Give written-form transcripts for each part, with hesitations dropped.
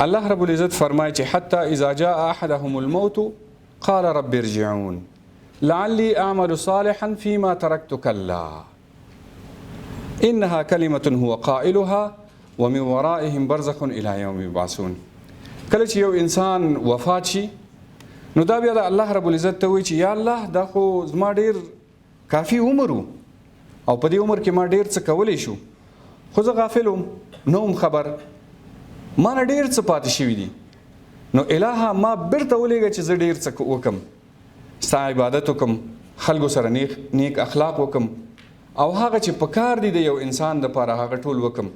الله رب العزت فرمایي چې حتی اذا جاء احدهم الموت قال رب ارجعون لعلي اعمل صالحا فيما تركت كلا انها كلمه هو قائلها ومن ورائهم برزخ الى يوم يبعثون. کله چې یو انسان وفات شي نو دا بیا د الله رب العزت ته وایي چې یا الله دا خو زما ډیر کافي عمر او په دې عمر کې ما ډیر څه کولی شو، خو زه غافل وم، نه وم خبر، ما نه ډیر څه پاتې شوي دي، نو الهه ما بیرته ولېږه چې زه ډیر څه وکم، ستا عبادت وکم، خلکو سره نیک اخلاق وکم، او هغه چې په کار دي د یو انسان دپاره هغه ټول وکم.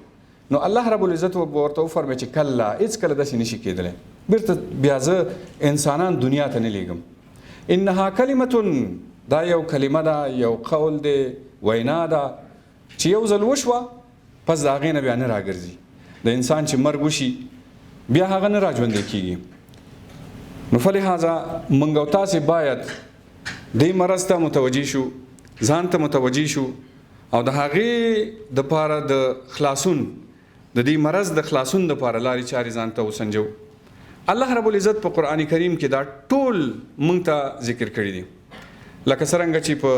نو الله رب العزت ورته وفرمایي چې کله هېڅکله داسې نشي کېدلی، بیرته بیا زه انسانان دنیا ته نه لیږم. انها کلمة، دا یو کلمه ده، یو قول دی، وینا ده چې یو ځل وشوه پس د هغې نه بیا نه راګرځي. د انسان چې مرګ وشي بیا هغه نه راژوندی کېږي. نو فلهذا موږ او تاسې باید دې مرض ته متوجه شو، ځان ته متوجه شو، او د هغې دپاره د خلاصون، د دې مرض د خلاصون دپاره لارې چارې ځان ته وسنجو. الله رب العزت په قرآن کریم کې دا ټول موږ ته ذکر کړي دي، لکه څرنګه چې په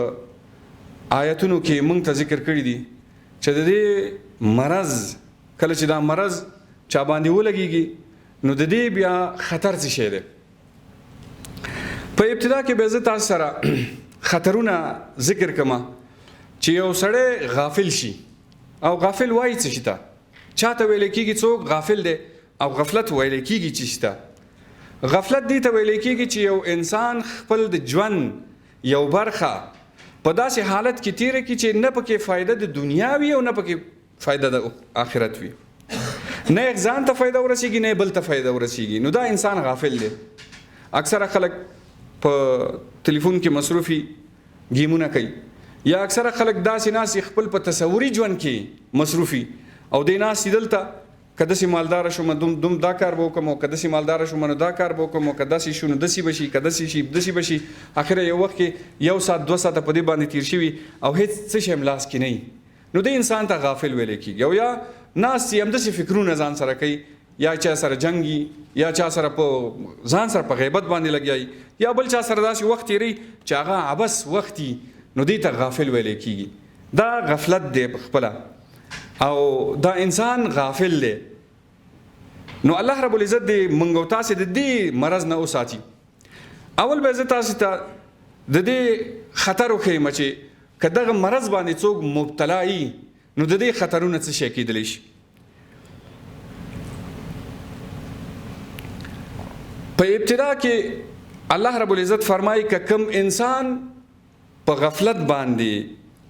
آیتونو کې موږ ته ذکر کړي دي چې د دې مرض کله چې دا مرض چا باندې ولګېږي نو د دې بیا خطر څه شی دی. په ابتدا کې به زه تاسو سره خطرونه ذکر کړم چې یو سړی غافل شي، او غافل وایي څه شي ته، چاته ویل کېږي څوک غافل دی، او غفلت ویل کېږي څه شي ته. غفلت دې ته ویل کېږي چې یو انسان خپل د ژوند یو برخه په داسې حالت کې تیره کړي چې نه پکې فایده د دنیا وي او نه پکې فایده د آخرت وي، نه یې ځان ته فایده ورسیږي نه یې بل ته فایده ورسیږي، نو دا انسان غافل دی. اکثره خلک په تلیفون کې مصروفي گیمونه کوي، یا اکثره خلک داسې ناسې خپل په تصوري ژوند کې مصروفي، او دې ناسې دلته که داسې مالداره شوم دوم دا کار به وکړم، او که داسې مالداره شوم نو دا کار به وکړم، او که داسې شو نو داسې به شي، که داسې شي داسې به شي. اخره یو وخت کې 1 ساعت 2 ساعته په دې باندې تیر شوي او هېڅ څه شی هم لاس کې نه وي، نو دې انسان ته غافل ویلی کېږي. او یا ناست یې همداسې فکرونه ځان سره کوي، یا چا سره جنګي، یا چا سره په ځان سره په غیبت باندې لګیایي، یا بل چا سره داسې وخت تېروي چې هغه عبس وخت وي، نو دې ته غافل ویلی کېږي. دا غفلت دی په خپله، او دا انسان غافل دی. نو الله رب العزت دې موږ او تاسې د دې مرض نه وساتي. اول به زه تاسې ته د دې خطر وښیم چې که دغه مرض باندې څوک مبتلا وي نو د دې خطرونه څه شی کېدلی شي. په ابتدا کې الله رب العزت فرمایي که کوم انسان په غفلت باندې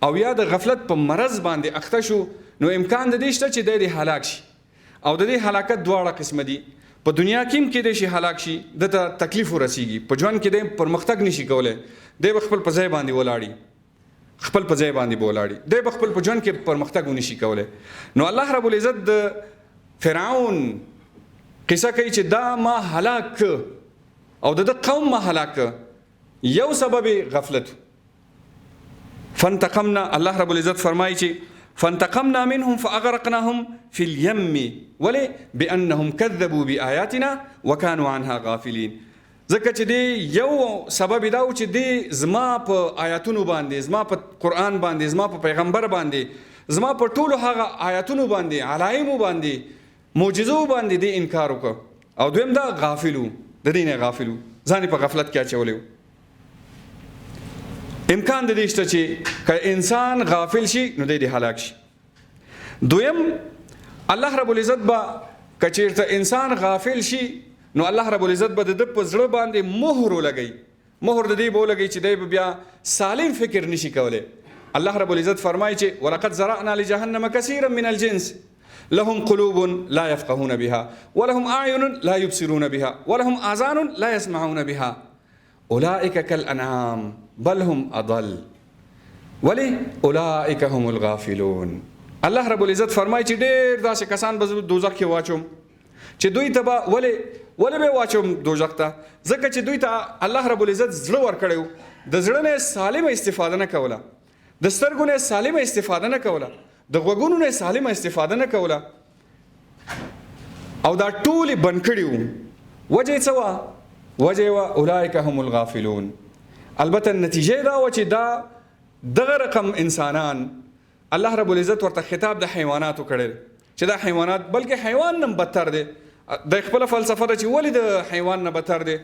او یا د غفلت په مرض باندې اخته شو نو امکان د دې شته چې دی هلاک شي، او د دې هلاکت دواړه قسمه دي. په دنیا کې هم کېدی شي هلاک شي، دته تکلیف ورسیږي، په ژوند کې دی پرمختګ نشي کولی، دی به خپل په ځای باندې ولاړي، خپل په ځای باندې به ولاړي، دی به خپل په ژوند کې پرمختګ ونشي کولی. نو الله رب العزت د فرعون قصه کوي چې دا ما هلاک او د قوم ما هلاک، یو سبب غفلت. فانتقمنا، الله رب العزت فرمایي چې فانتقمنا منهم فاغرقناهم في اليم ولي بانهم كذبوا بآياتنا وكانوا عنها غافلين. ځکه چې دی یو سبب دا و چې دی زما په آیاتونو باندې، زما په قرآن باندې، زما په پیغمبر باندې، زما په ټولو هغه آیاتونو باندې، علایمو باندې، معجزو باندې دی انکار وکړ، او دویم دا غافلو، د دې نه غافلو، ځان په غفلت کې اچولی و. امکان د دې شته چې که انسان غافل شي نو دی هلاک شي. دویم الله رب العزت به که چېرته انسان غافل شي نو الله رب العزت به د ده په زړه باندې مهر ولګوي، مهر د دې به ولګوي چې دی به بیا سالم فکر نشي کولی. الله رب العزت فرمایي چې ولقد زرعنا لجهنم كثيرا من الجنس لهم قلوب لا يفقهون بها ولهم أعين لا يبصرون بها ولهم آذان لا يسمعون بها أولئك كالأنعام بل هم أضل ولی اولئک هم الغافلون. الله رب العزت فرمایي چې ډېر داسې کسان به زه دوزخ کې واچوم چې دوی ته به ولې به واچوم دوزخ ته، ځکه چې دوی ته الله رب العزت زړه ورکړی و، د زړه نه سالمه استفاده نه کوله، د سترګو نه سالمه استفاده نه کوله، د غوږونو نه سالمه استفاده نه کوله، او دا ټول بند کړي وو. وجه څه وه؟ وجه وه اولئک هم الغافلون. البته نتیجه دا وه چې دا دغه رقم انسانان الله رب العزت ورته خطاب د حیواناتو کړی چې دا حیوانات بلکې حیوان نه بدتر دی. د خپل فلسفه ده چې ولې د حیوان نه بدتر دی؟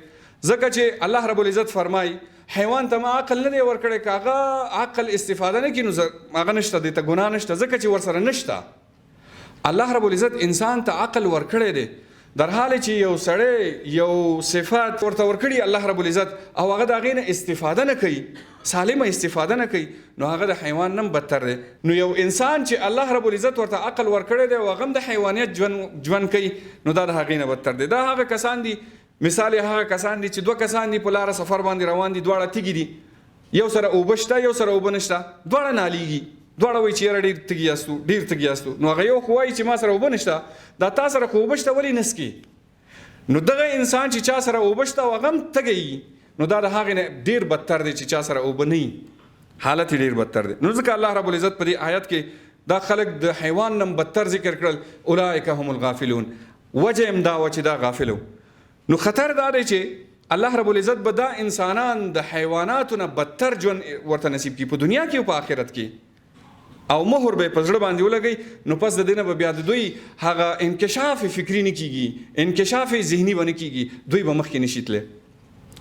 ځکه چې الله رب العزت فرمای حیوان ته ما عقل نه دی ورکړی، که هغه عقل استفاده نه کړي نو هغه نشته، دی ته ګناه نشته ځکه چې ورسره نشته. الله رب العزت انسان ته عقل ورکړی دی، در حال چې یو سړی یو صفات ورته ورکړي الله رب العزت او هغه د هغې نه استفاده نه کوي، سالمه استفاده نه کوي، نو هغه د حیوان نه بدتر دی. نو یو انسان چې الله رب العزت ورته عقل ورکړی دی او هغه هم د حیوانیت ژوند کوي، نو دا د هغې نه بدتر دی. دا هغه کسان دي، مثال هغه کسان دي چې دوه کسان دي په لاره سفر باندې روان دي، دواړه تږي دي، یو سره اوبه شته یو سره اوبه نشته، دواړه نالیږي، دواړه وایي چې یاره ډېر تږي یاستو ډېر تږي یاستو. نو هغه یو خو وایي چې ما سره اوبه نشته، دا تا سره خو اوبه شته ولې نه څکې؟ نو دغه انسان چې چا سره اوبه شته او هغه هم تږی، نو دا د هغې نه ډېر بدتر دی چې چا سره اوبه نه وي، حالت یې ډېر بدتر دی. نو ځکه الله رب العزت په دې آیت کې دا خلک د حیوان نه بدتر ذکر کړل، اولئک هم الغافلون. وجه هم دا وه چې دا غافل. نو خطر دا دی چې الله رب العزت به دا انسانان د حیواناتو نه بدتر ژوند ورته نصیب کړي په دنیا کې او په آخرت کې، او مهر به یې په زړه باندې ولګوي. نو پس د دې نه به بیا د دوی هغه انکشاف فکري نه کېږي، انکشاف ذهني به نه کېږي، دوی به مخکې نشي تللی.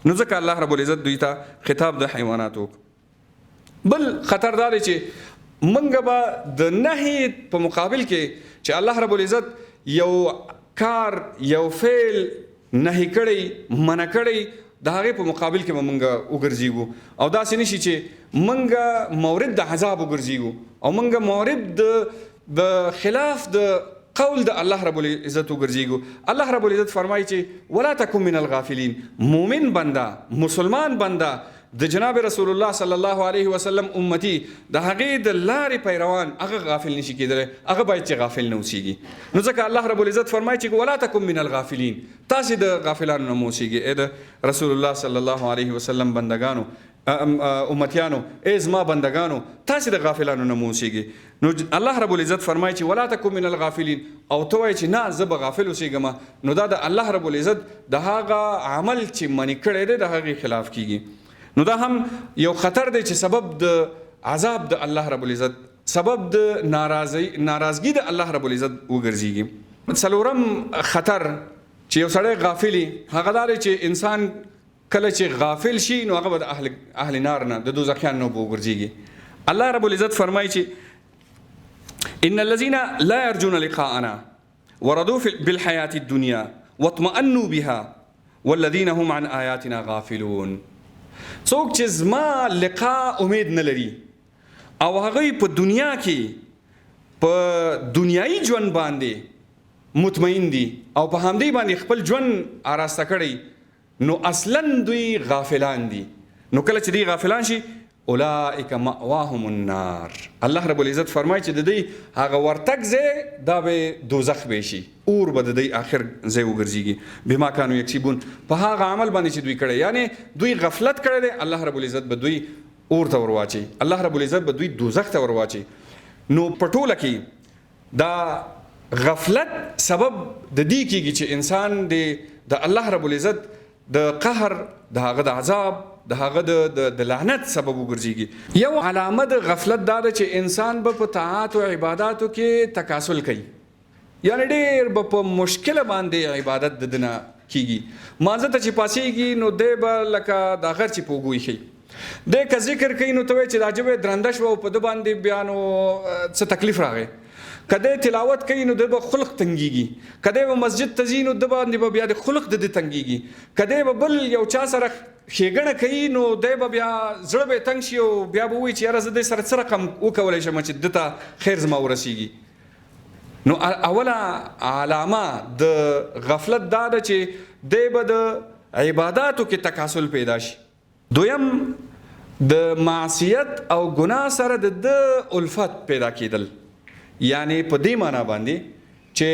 نو ځکه الله رب العزت دوی ته خطاب د حیواناتو. بل خطر دا دی چې موږ به د نهي په مقابل کې چې الله رب العزت یو کار یو فعل نهي کړی منع کړی، د هغې په مقابل کې به موږ وګرځېږو، او داسې نشي چې موږ مورد د عذاب وګرځېږو او موږ مورد د خلاف د قول د الله رب العزت وګرځېږو. الله رب العزت فرمایي چې ولا تکن من الغافلین، مومن بنده مسلمان بنده د جناب رسول الله صلی الله علیه وسلم امتی د هغې د لارې پیروان هغه غافل نشي کېدلی، هغه باید چې غافل نه اوسېږي. نو ځکه الله رب العزت فرمایي چې ولا تکن من الغافلین، تاسې د غافلانو نه مه اوسېږئ. ای د رسول الله صلی الله علیه وسلم بندگانو امتیانو، ای زما بندگانو، تاسې د غافلانو نه مه اوسېږئ. نو الله رب العزت فرمایي چې ولا تکن من الغافلین، او ته وایې چې نه زه به غافل اوسېږم، نو دا د الله رب العزت د هغه عمل چې منع کړی دی د هغې خلاف کېږي. نو دا هم یو خطر دی چې سبب د عذاب د الله رب العزت، سبب د ناراضگی د الله رب العزت وګرځېږي. څلورم خطر چې یو سړی غافلی، هغه دا دی چې انسان کله چې غافل شي نو هغه به د اهل نار نه، د دوزخیان نه به وګرځېږي. الله رب العزت فرمایي چې ان الذين لا يرجون لقاءنا ورضوا بالحياة الدنيا واطمأنوا بها والذين هم عن آياتنا غافلون. څوک چې زما لقا امید نه لري او هغوی په دنیا کې په دنیایي ژوند باندې مطمئن دي او په همدې باندې خپل ژوند آراسته کړی، نو اصلا دوی غافلان دي. نو کله چې دوی غافلان شي اولئک مأواهم النار، الله رب العزت فرمایي چې د دوی هغه ورتګ ځای دا به دوزخ به شي، اور به د دوی آخر ځای وګرځېږي. بما کانوا یکسبون، په هغه عمل باندې چې دوی کړی، یعنی دوی غفلت کړی دی، الله رب العزت به دوی اور ته ورواچي، الله رب العزت به دوی دوزخ ته ورواچي. نو په ټوله کې دا غفلت سبب د دې کېږي چې انسان د الله رب العزت د قهر، د هغه د عذاب، د هغه د لعنت سبب وګرځېږي. یو علامه د غفلت دا ده چې انسان به په طاعات او عباداتو کې تکاسل کوي، یعنی ډېر به په مشکله باندې عبادت د ده نه کېږي. مانځه ته چې پاسېږي نو دی به لکه د غر چې په اوږو ایښي، دی که ذکر کوي نو ته وایې چې دا ژبه یې درنده شوه او په ده باندې بیا نو څه تکلیف راغی. که دی تلاوت کوي نو د به خلق تنګېږي، که دی به مسجد ته ځي نو د باندې به بیا د خلق د ده تنګېږي، که دی به بل یو چا سره ښېګڼه کوي نو دی به بیا زړه به یې تنګ شي او بیا به ووایي چې یاره زه دی سره څه رقم وکولی شم چې ده ته خیر زما ورسېږي. نو اوله علامه د غفلت دا ده چې دی به د عباداتو کې تکاسل پیدا شي. دویم د معصیت او ګناه سره د ده الفت پیدا کېدل، یعنی په دې معنا باندې چې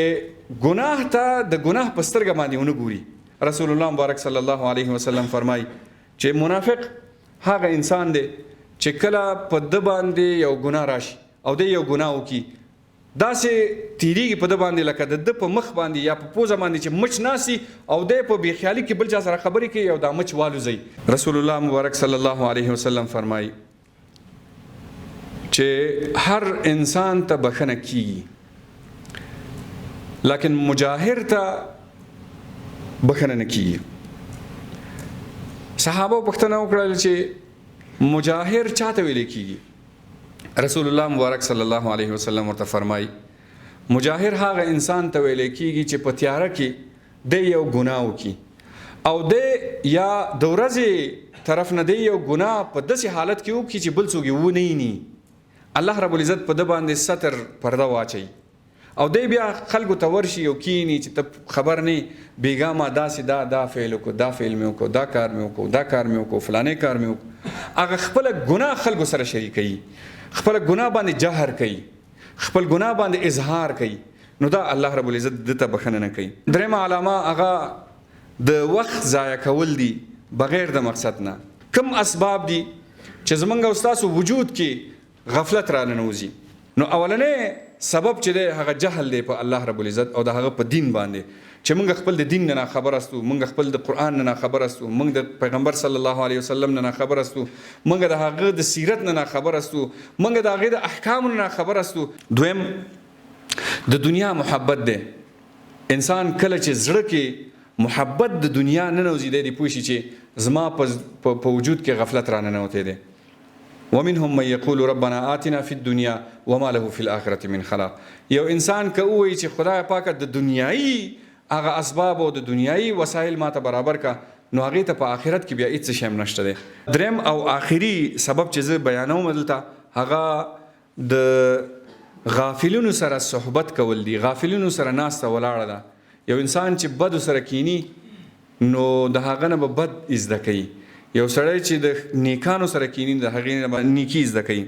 ګناه ته د ګناه په سترګه باندې ونه ګوري. رسول الله مبارک صلی الله علیه وسلم فرمایي چې منافق هغه انسان دی چې کله په ده باندې یو ګناه راشي او دی یو ګناه وکړي داسې تیریږي په ده باندې لکه د ده په مخ باندې یا په پوزه باندې چې مچ ناسي او دی په بېخیالي کې بل چا سره خبرې کوي او دا مچ والوځي. رسول الله مبارک صلی الله علیه وسلم فرمایي چې هر انسان ته بخښنه کیږي لیکن مجاهر ته بخښنه نه کیږي. صحابه پوښتنه وکړل چې مجاهر چاته ویل کیږي؟ رسول الله مبارک صلی الله علیه وسلم ورته فرمایي مجاهر هغه انسان ته ویل کیږي چې په تیاره کې د یو ګناه وکړي او د یا د ورځې طرف نه د یو ګناه په داسې حالت کې وکړي چې بل څوک یې ونه ویني. الله رب العزت په ده باندې ستر پرده واچوي او دی بیا خلکو ته ورشي او کینی چې ته خبر نه بیګا ما داسې دا فعل وکړو دا فعل مې وکړو دا کار مې وکړو دا کار مې وکړو فلانې کار مې وکړو. هغه خپله ګناه خلکو سره شریکوي خپله ګناه باندې جهر کوي خپل ګناه باندې اظهار کوي نو دا الله رب العزت دته بخښنه نه کوي. درېیمه علامه هغه د وخت ضایع کول دي بغیر د مقصد نه. کوم اسباب دي چې زمونږ او ستاسو وجود کې غفلت را ننوځي؟ نو اولنې سبب چې دی هغه جهل دی په الله رب العزت او د هغه په دین باندې چې موږ خپل د دین نه خبر استو موږ خپل د قرآن نه خبر استو موږ د پیغمبر صلی الله علیه وسلم نه خبر استو موږ د هغه د سیرت نه خبر استو موږ د هغه د احکام نه خبر استو. دویم د دنیا محبت دی. انسان کله چې زړه کې محبت د دنیا نه نوځي دی پوه شي چې زما په وجود کې غفلت را ننوتی دی. ومنهم من يقول ربنا آتنا في الدنيا وما له في الآخرة من خلاق. یو انسان که وایي چې خدای پاکه د دنیایي هغه اسباب او د دنیایي وسایل ماته برابر کا نو هغې ته په آخرت کې بیا هېڅ شی هم نشته دی. دریم او آخري سبب چې زه بیانوم دلته هغه د غافلونو سره صحبت کول دي. غافلونو سره ناسته ولاړه ده. یو انسان چې بدو سره کینی نو د هغه نه به بد زده کوي. یو سړی چې د نیکانو سره کینی د هغې نه به نیکي زده کوي.